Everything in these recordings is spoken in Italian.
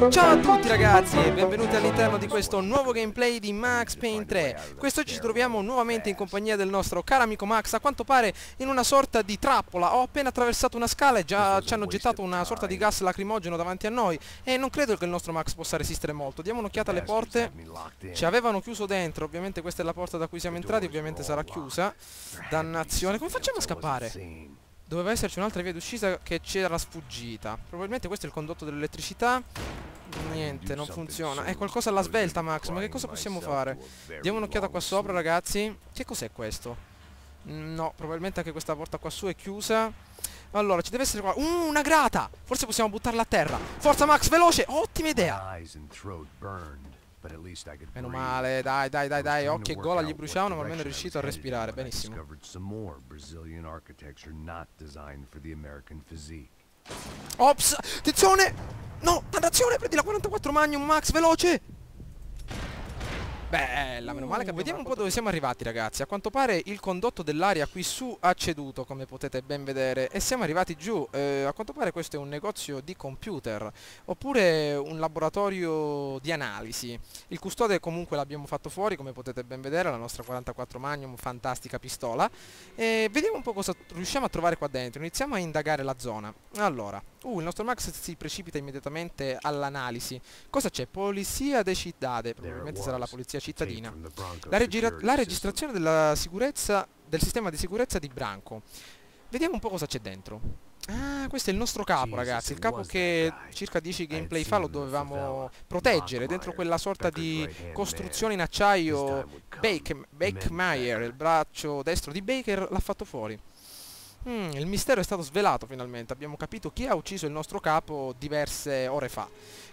Ciao a tutti ragazzi e benvenuti all'interno di questo nuovo gameplay di Max Payne 3. Quest'oggi ci troviamo nuovamente in compagnia del nostro caro amico Max, a quanto pare in una sorta di trappola. Ho appena attraversato una scala e già ci hanno gettato una sorta di gas lacrimogeno davanti a noi e non credo che il nostro Max possa resistere molto. Diamo un'occhiata alle porte. Ci avevano chiuso dentro, ovviamente questa è la porta da cui siamo entrati, ovviamente sarà chiusa. Dannazione, come facciamo a scappare? Doveva esserci un'altra via d'uscita che c'era sfuggita. Probabilmente questo è il condotto dell'elettricità. Niente, non funziona. È qualcosa alla svelta, Max, ma che cosa possiamo fare? Diamo un'occhiata qua sopra, ragazzi. Che cos'è questo? No, probabilmente anche questa porta qua su è chiusa. Allora, ci deve essere qua... una grata! Forse possiamo buttarla a terra. Forza, Max, veloce! Ottima idea! Meno male, dai, occhi e gola gli bruciavano, ma almeno è riuscito a respirare, benissimo. Ops, attenzione! No, dannazione, prendi la 44 Magnum, Max, veloce! Bella, meno male che... Vediamo un po' dove siamo arrivati, ragazzi. A quanto pare il condotto dell'aria qui su ha ceduto, come potete ben vedere, e siamo arrivati giù. A quanto pare questo è un negozio di computer, oppure un laboratorio di analisi. Il custode comunque l'abbiamo fatto fuori, come potete ben vedere, la nostra 44 Magnum, fantastica pistola. E vediamo un po' cosa riusciamo a trovare qua dentro. Iniziamo a indagare la zona. Allora, il nostro Max si precipita immediatamente all'analisi. Cosa c'è? Polizia de Cittade, probabilmente sarà la polizia cittadina. La registrazione della sicurezza, del sistema di sicurezza di Branco. Vediamo un po' cosa c'è dentro. Ah, questo è il nostro capo, ragazzi. Il capo che circa 10 gameplay fa lo dovevamo proteggere dentro quella sorta di costruzione in acciaio. Bakemeyer, il braccio destro di Baker, l'ha fatto fuori. Il mistero è stato svelato finalmente. Abbiamo capito chi ha ucciso il nostro capo diverse ore fa.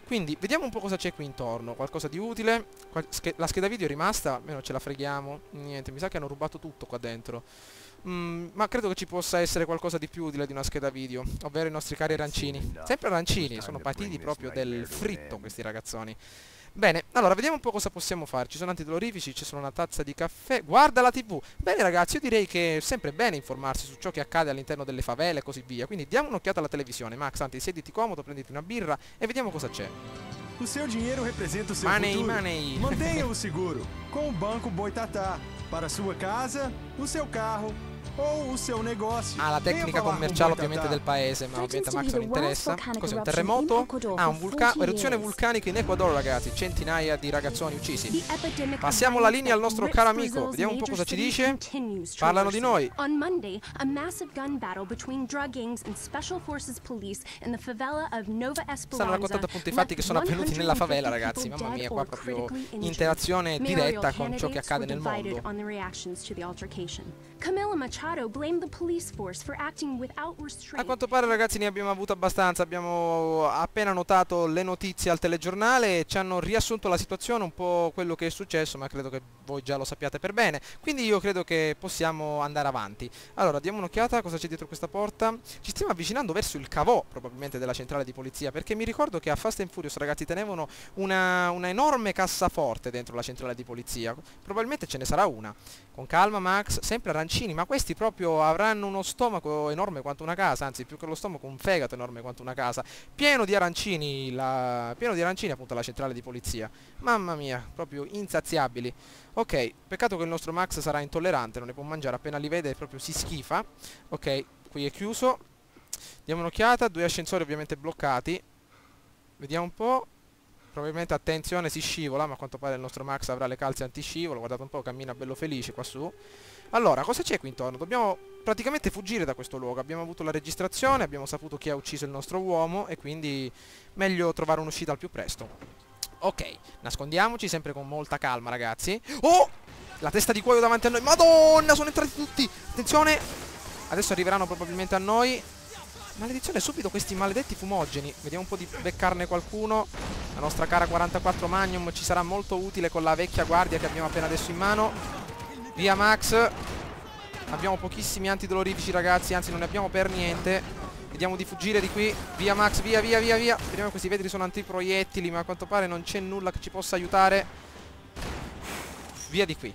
Quindi vediamo un po' cosa c'è qui intorno. Qualcosa di utile. La scheda video è rimasta, almeno ce la freghiamo. Niente, mi sa che hanno rubato tutto qua dentro. Ma credo che ci possa essere qualcosa di più utile di una scheda video, ovvero i nostri cari arancini. Sempre arancini, sono partiti proprio del fritto questi ragazzoni. Bene, allora vediamo un po' cosa possiamo fare. Ci sono antidolorifici, ci sono una tazza di caffè. Guarda la TV. Bene ragazzi, io direi che è sempre bene informarsi su ciò che accade all'interno delle favele e così via. Quindi diamo un'occhiata alla televisione. Max, anzi, siediti comodo, prenditi una birra e vediamo cosa c'è. O seu dinheiro representa o seu Money. Mantenha-o seguro com o Banco Boitatá para sua casa, o seu carro o seu negócio. Ah, la tecnica commerciale ovviamente del paese, ma ovviamente a Max non interessa. Cos'è, un terremoto? Ah, un vulcano, eruzione vulcanica in Ecuador, ragazzi. Centinaia di ragazzoni uccisi. Passiamo la linea al nostro caro amico. Vediamo un po' cosa ci dice. Parlano di noi. Stanno raccontando appunto i fatti che sono avvenuti nella favela, ragazzi. Mamma mia, qua proprio interazione diretta con ciò che accade nel mondo. A quanto pare, ragazzi, ne abbiamo avuto abbastanza. Abbiamo appena notato le notizie al telegiornale e ci hanno riassunto la situazione, un po' quello che è successo, ma credo che voi già lo sappiate per bene. Quindi io credo che possiamo andare avanti. Allora, diamo un'occhiata a cosa c'è dietro questa porta. Ci stiamo avvicinando verso il cavò, probabilmente, della centrale di polizia, perché mi ricordo che a Fast and Furious, ragazzi, tenevano una enorme cassaforte dentro la centrale di polizia. Probabilmente ce ne sarà una. Con calma, Max, sempre arancini, ma questi proprio avranno uno stomaco enorme quanto una casa, anzi più che lo stomaco un fegato enorme quanto una casa, pieno di arancini, appunto la centrale di polizia. Mamma mia, proprio insaziabili. Ok, peccato che il nostro Max sarà intollerante, non ne può mangiare, appena li vede proprio si schifa. Ok, qui è chiuso. Diamo un'occhiata, 2 ascensori ovviamente bloccati. Vediamo un po'. Probabilmente, attenzione, si scivola, ma a quanto pare il nostro Max avrà le calze antiscivolo. Guardate un po', cammina bello felice qua su. Allora, cosa c'è qui intorno? Dobbiamo praticamente fuggire da questo luogo. Abbiamo avuto la registrazione, abbiamo saputo chi ha ucciso il nostro uomo e quindi meglio trovare un'uscita al più presto. Ok, nascondiamoci sempre con molta calma, ragazzi. Oh! La testa di cuoio davanti a noi. Madonna, sono entrati tutti. Attenzione. Adesso arriveranno probabilmente a noi. Maledizione, subito questi maledetti fumogeni. Vediamo un po' di beccarne qualcuno. La nostra cara 44 Magnum ci sarà molto utile con la vecchia guardia che abbiamo appena adesso in mano. Via Max. Abbiamo pochissimi antidolorifici, ragazzi, anzi non ne abbiamo per niente. Vediamo di fuggire di qui. Via Max, via. Vediamo che questi vetri sono antiproiettili, ma a quanto pare non c'è nulla che ci possa aiutare. Via di qui.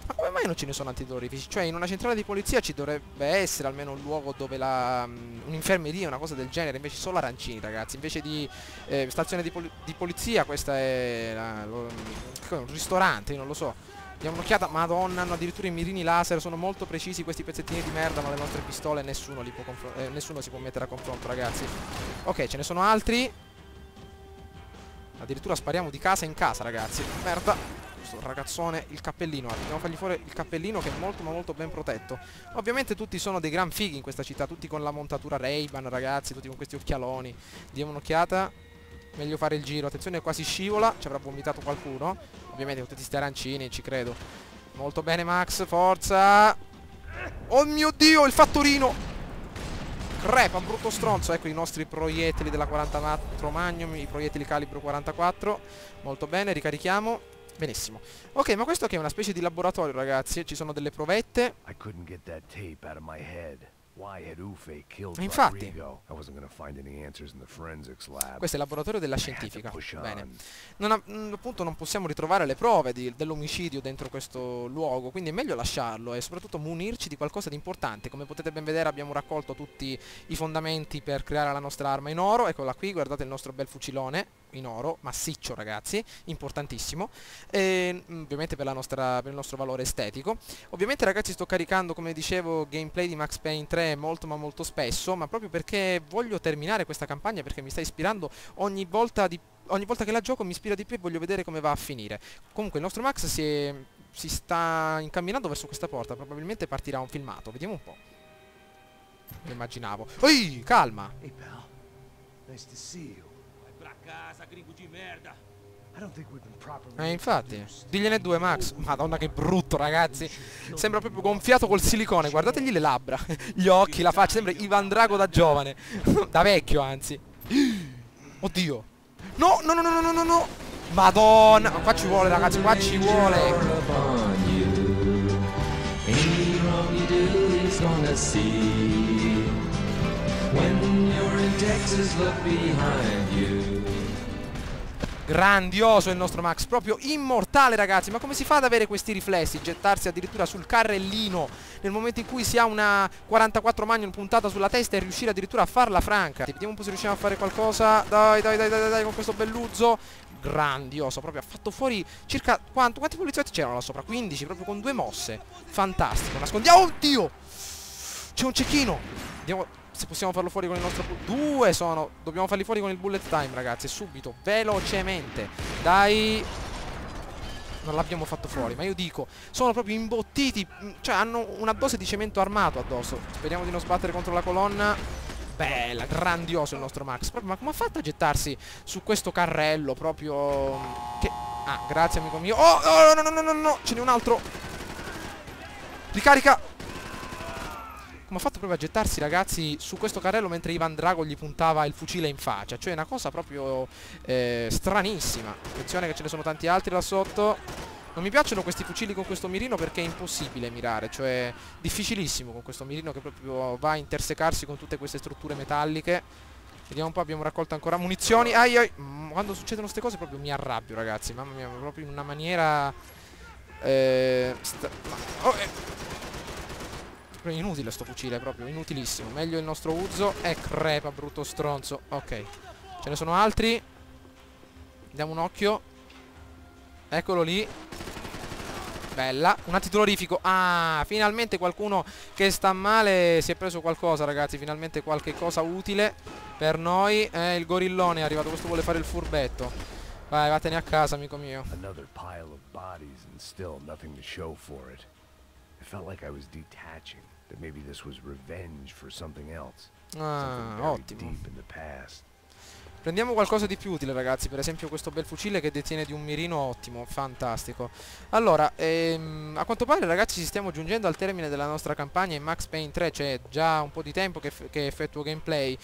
Ma come mai non ce ne sono antidolorifici? Cioè in una centrale di polizia ci dovrebbe essere almeno un luogo dove un'infermeria, una cosa del genere, invece solo arancini, ragazzi. Invece di stazione di polizia, questa è un ristorante, io non lo so. Diamo un'occhiata, madonna, hanno addirittura i mirini laser, sono molto precisi questi pezzettini di merda, ma le nostre pistole nessuno si può mettere a confronto, ragazzi. Ok, ce ne sono altri. Addirittura spariamo di casa in casa, ragazzi. Merda. Questo ragazzone, il cappellino. Dobbiamo fargli fuori il cappellino che è molto ma molto ben protetto. Ovviamente tutti sono dei gran fighi in questa città, tutti con la montatura Ray-Ban, ragazzi, tutti con questi occhialoni. Diamo un'occhiata. Meglio fare il giro. Attenzione, quasi scivola. Ci avrà vomitato qualcuno. Ovviamente con tutti sti arancini, ci credo. Molto bene Max, forza. Oh mio Dio, il fattorino. Crepa, brutto stronzo. Ecco i nostri proiettili della 44 Magnum, i proiettili calibro 44. Molto bene, ricarichiamo. Benissimo. Ok, ma questo che è una specie di laboratorio, ragazzi. Ci sono delle provette. Infatti, questo è il laboratorio della scientifica. Bene. Appunto non possiamo ritrovare le prove dell'omicidio dentro questo luogo, quindi è meglio lasciarlo e soprattutto munirci di qualcosa di importante. Come potete ben vedere abbiamo raccolto tutti i fondamenti per creare la nostra arma in oro. Eccola qui, guardate il nostro bel fucilone in oro, massiccio, ragazzi, importantissimo, e ovviamente per il nostro valore estetico. Ovviamente, ragazzi, sto caricando, come dicevo, gameplay di Max Payne 3 molto ma molto spesso, ma proprio perché voglio terminare questa campagna, perché mi sta ispirando ogni volta che la gioco mi ispira di più e voglio vedere come va a finire. Comunque il nostro Max si sta incamminando verso questa porta, probabilmente partirà un filmato, vediamo un po'. Lo immaginavo. Ehi, calma! Hey pal, nice to see you. Casa, gringo di merda. Infatti, digliene due, Max. Madonna che brutto, ragazzi. Sembra proprio gonfiato col silicone. Guardategli le labbra, gli occhi, la faccia. Sembra Ivan Drago da giovane. Da vecchio, anzi. Oddio. No, no, no, no, no, no, no. Madonna. Qua ci vuole, ragazzi, qua ci vuole. Grandioso il nostro Max, proprio immortale, ragazzi. Ma come si fa ad avere questi riflessi? Gettarsi addirittura sul carrellino nel momento in cui si ha una 44 Magnum puntata sulla testa e riuscire addirittura a farla franca. Vediamo un po' se riusciamo a fare qualcosa. Dai, dai, dai, dai, dai, con questo belluzzo. Grandioso, proprio ha fatto fuori circa... Quanti poliziotti c'erano là sopra? 15, proprio con 2 mosse. Fantastico, nascondiamo... Oddio! C'è un cecchino. Vediamo se possiamo farlo fuori con il nostro... 2 sono. Dobbiamo farli fuori con il bullet time, ragazzi, subito, velocemente. Dai. Non l'abbiamo fatto fuori, ma io dico, sono proprio imbottiti. Cioè hanno una dose di cemento armato addosso. Speriamo di non sbattere contro la colonna. Bella, grandioso il nostro Max. Ma come ha fatto a gettarsi su questo carrello proprio... Che... Ah, grazie amico mio. Oh, oh, no, no, no, no, no. Ce n'è un altro. Ricarica. Come ha fatto proprio a gettarsi, ragazzi, su questo carrello mentre Ivan Drago gli puntava il fucile in faccia. Cioè una cosa proprio stranissima. Attenzione che ce ne sono tanti altri là sotto. Non mi piacciono questi fucili con questo mirino perché è impossibile mirare. Cioè difficilissimo con questo mirino che proprio va a intersecarsi con tutte queste strutture metalliche. Vediamo un po', abbiamo raccolto ancora munizioni. Ai ai. Quando succedono queste cose proprio mi arrabbio, ragazzi. Mamma mia, proprio in una maniera... inutile sto fucile, proprio inutilissimo. Meglio il nostro uso. Crepa, brutto stronzo. Ok, ce ne sono altri. Diamo un occhio. Eccolo lì. Bella. Un antidolorifico. Ah, finalmente qualcuno che sta male si è preso qualcosa, ragazzi. Finalmente qualche cosa utile per noi. Il gorillone è arrivato. Questo vuole fare il furbetto. Vai, vattene a casa, amico mio. Another pile of bodies and still nothing to show for it. It felt like I was detaching, that maybe this was revenge for something else. Ah, ottimo. Deep in the past. Prendiamo qualcosa di più utile, ragazzi. Per esempio questo bel fucile che detiene di un mirino ottimo. Fantastico. Allora, a quanto pare, ragazzi, ci stiamo giungendo al termine della nostra campagna in Max Payne 3. C'è già un po' di tempo che effettuo gameplay.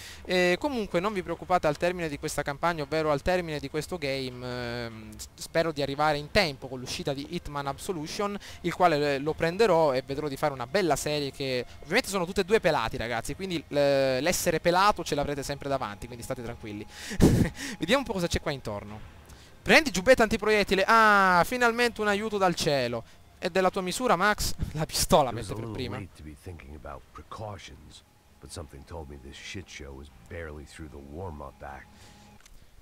Comunque non vi preoccupate, al termine di questa campagna, ovvero al termine di questo game, spero di arrivare in tempo con l'uscita di Hitman Absolution, il quale lo prenderò e vedrò di fare una bella serie che... Ovviamente sono tutte e due pelati, ragazzi, quindi l'essere pelato ce l'avrete sempre davanti, quindi state tranquilli. Vediamo un po' cosa c'è qua intorno. Prendi giubbetta antiproiettile. Ah, finalmente un aiuto dal cielo. È della tua misura, Max? La pistola It was mette a per little prima. late to be thinking about precautions, but something told me this shit show was barely through the warm-up act.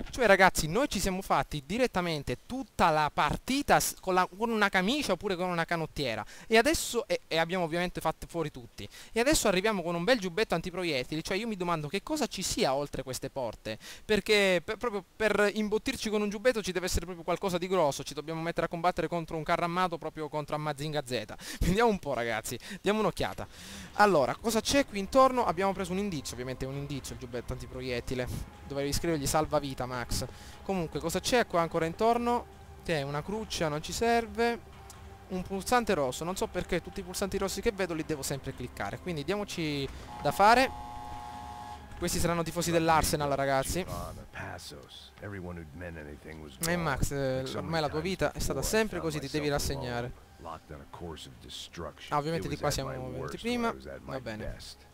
Cioè ragazzi, noi ci siamo fatti direttamente tutta la partita con una camicia oppure con una canottiera. E adesso, e abbiamo ovviamente fatto fuori tutti. E adesso arriviamo con un bel giubbetto antiproiettili. Cioè io mi domando che cosa ci sia oltre queste porte. Perché proprio per imbottirci con un giubbetto ci deve essere proprio qualcosa di grosso. Ci dobbiamo mettere a combattere contro un carro armato, proprio contro Mazinga Z. Vediamo un po' ragazzi, diamo un'occhiata. Allora, cosa c'è qui intorno? Abbiamo preso un indizio, ovviamente è un indizio il giubbetto antiproiettile. Dovevi scrivergli salvavita Max. Comunque cosa c'è qua ancora intorno? Che è una cruccia, non ci serve. Un pulsante rosso. Non so perché tutti i pulsanti rossi che vedo li devo sempre cliccare. Quindi diamoci da fare. Questi saranno tifosi dell'Arsenal ragazzi. E Max, ormai la tua vita è stata sempre così, ti devi rassegnare. Ah, ovviamente di qua siamo venuti prima. Va bene.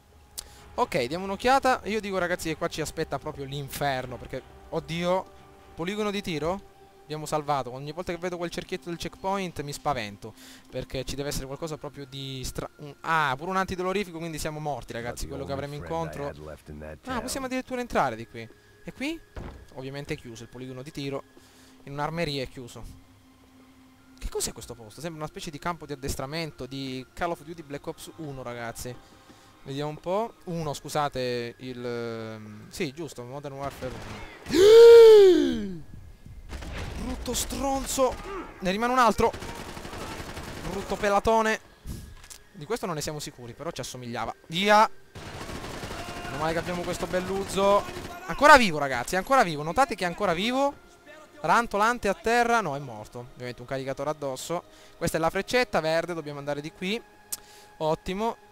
Ok, diamo un'occhiata. Io dico ragazzi che qua ci aspetta proprio l'inferno. Perché, oddio, poligono di tiro? Abbiamo salvato. Ogni volta che vedo quel cerchietto del checkpoint mi spavento. Perché ci deve essere qualcosa proprio di pure un antidolorifico, quindi siamo morti ragazzi. Quello che avremo incontro. Ah, possiamo addirittura entrare di qui. E qui? Ovviamente è chiuso il poligono di tiro. In un'armeria è chiuso. Che cos'è questo posto? Sembra una specie di campo di addestramento di Call of Duty Black Ops 1 ragazzi. Vediamo un po'. Scusate, il... Sì, giusto, Modern Warfare 1. Brutto stronzo. Ne rimane un altro. Brutto pelatone. Di questo non ne siamo sicuri, però ci assomigliava. Via. Meno male che abbiamo questo belluzzo. Ancora vivo, ragazzi, ancora vivo. Notate che è ancora vivo. Rantolante a terra. No, è morto. Ovviamente un caricatore addosso. Questa è la freccetta verde, dobbiamo andare di qui. Ottimo.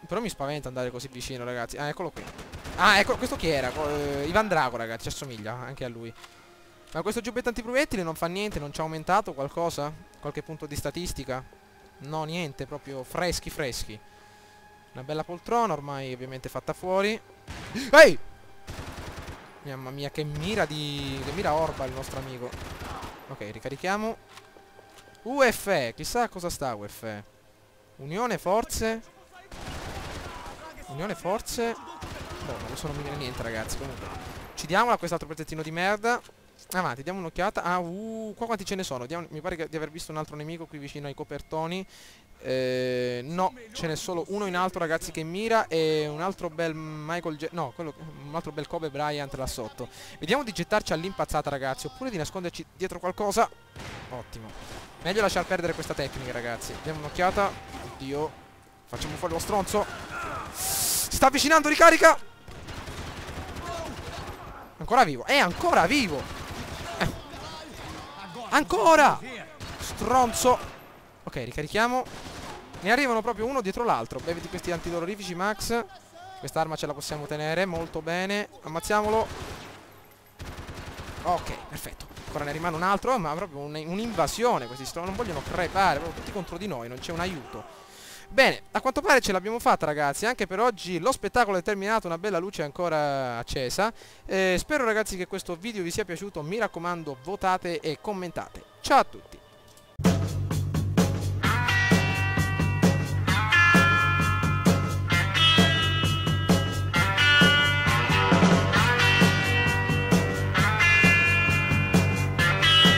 Però mi spaventa andare così vicino, ragazzi. Ah, eccolo qui. Ah, ecco, questo chi era? Ivan Drago, ragazzi, ci assomiglia anche a lui. Ma questo giubbetto antiproiettili non fa niente, non ci ha aumentato qualcosa? Qualche punto di statistica? No, niente, proprio freschi freschi. Una bella poltrona, ormai ovviamente fatta fuori. Ehi! Mamma mia, che mira che mira orba il nostro amico. Ok, ricarichiamo. UFE, chissà cosa sta UFE. Unione forze. Unione forze. Boh, non so, non mi viene niente ragazzi. Comunque uccidiamola, quest'altro pezzettino di merda. Avanti, diamo un'occhiata. Ah, qua quanti ce ne sono? Mi pare di aver visto un altro nemico qui vicino ai copertoni. No, ce n'è solo uno in alto ragazzi che mira. E un altro bel un altro bel Kobe Bryant là sotto. Vediamo di gettarci all'impazzata ragazzi, oppure di nasconderci dietro qualcosa. Ottimo. Meglio lasciar perdere questa tecnica ragazzi. Diamo un'occhiata. Oddio. Facciamo fuori lo stronzo. Si sta avvicinando, ricarica. Ancora vivo. È ancora vivo. Ancora. Stronzo. Ok, ricarichiamo. Ne arrivano proprio uno dietro l'altro. Bevi di questi antidolorifici, Max. Quest'arma ce la possiamo tenere molto bene. Ammazziamolo. Ok, perfetto. Ancora ne rimane un altro. Ma proprio un'invasione. Questi non vogliono crepare. Proprio tutti contro di noi. Non c'è un aiuto. Bene, a quanto pare ce l'abbiamo fatta ragazzi. Anche per oggi lo spettacolo è terminato. Una bella luce ancora accesa. Spero ragazzi che questo video vi sia piaciuto. Mi raccomando, votate e commentate. Ciao a tutti.